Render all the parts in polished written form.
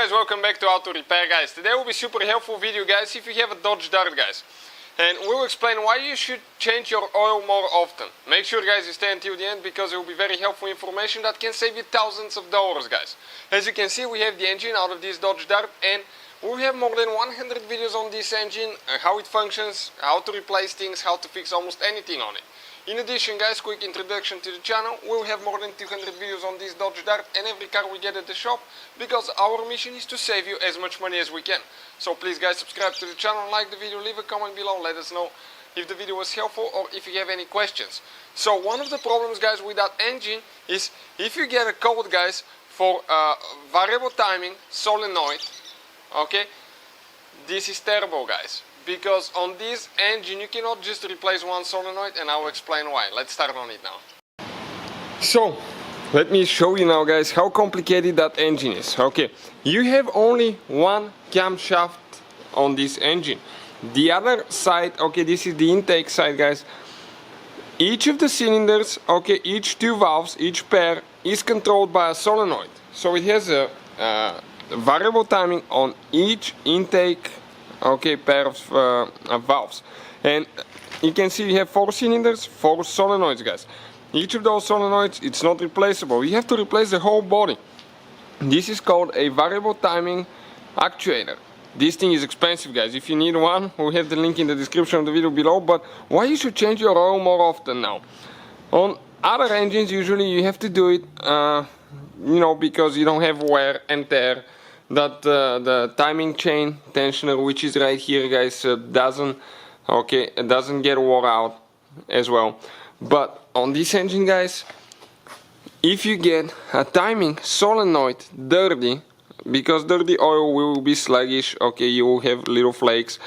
guys, welcome back to How to Repair, guys. Today will be super helpful video, guys, if you have a Dodge Dart, guys. And we'll explain why you should change your oil more often. Make sure, guys, you stay until the end because it will be very helpful information that can save you thousands of dollars, guys. As you can see, we have the engine out of this Dodge Dart, and we have more than 100 videos on this engine, how it functions, how to replace things, how to fix almost anything on it. In addition, guys, quick introduction to the channel, we'll have more than 200 videos on this Dodge Dart and every car we get at the shop, because our mission is to save you as much money as we can. So please, guys, subscribe to the channel, like the video, leave a comment below, let us know if the video was helpful or if you have any questions. So one of the problems, guys, with that engine is if you get a code, guys, for variable timing solenoid, okay, this is terrible, guys. Because on this engine you cannot just replace one solenoid, and I'll explain why. Let's start on it now. So let me show you now, guys, how complicated that engine is. Okay, you have only one camshaft on this engine. The other side, okay, this is the intake side, guys. Each of the cylinders, okay, each two valves, each pair is controlled by a solenoid. So it has a variable timing on each intake, okay, pair of valves. And you can see we have 4 cylinders, 4 solenoids, guys. Each of those solenoids, it's not replaceable. You have to replace the whole body. This is called a variable timing actuator. This thing is expensive, guys. If you need one, we'll have the link in the description of the video below. But why you should change your oil more often now? On other engines, usually you have to do it, you know, because you don't have wear and tear. That the timing chain tensioner, which is right here, guys, doesn't get wore out as well. But on this engine, guys, if you get a timing solenoid dirty, because dirty oil will be sluggish, okay, you will have little flakes,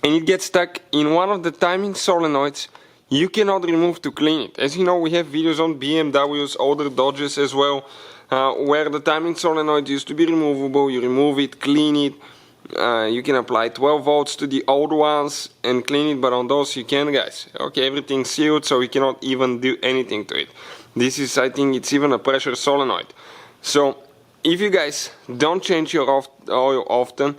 and it gets stuck in one of the timing solenoids, you cannot remove to clean it. As you know, we have videos on BMWs, older Dodges as well, where the timing solenoid used to be removable. You remove it, clean it, you can apply 12 volts to the old ones and clean it, but on those you can't, guys. Okay, everything's sealed, so you cannot even do anything to it. This is, I think it's even a pressure solenoid. So if you guys don't change your oil often,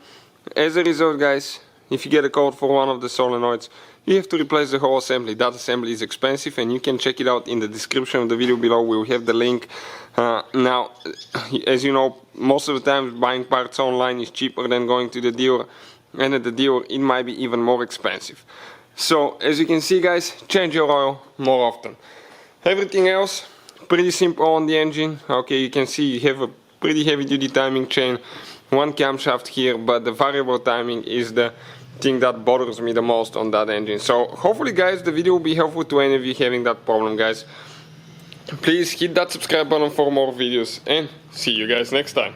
as a result, guys, if you get a code for one of the solenoids, you have to replace the whole assembly. That assembly is expensive, and you can check it out in the description of the video below. We'll have the link. Now, as you know, most of the time buying parts online is cheaper than going to the dealer, and at the dealer it might be even more expensive. So as you can see, guys, change your oil more often. Everything else pretty simple on the engine. Okay, you can see you have a pretty heavy duty timing chain, one camshaft here, but the variable timing is the thing that bothers me the most on that engine. So hopefully, guys, the video will be helpful to any of you having that problem, guys. Please hit that subscribe button for more videos, and see you guys next time.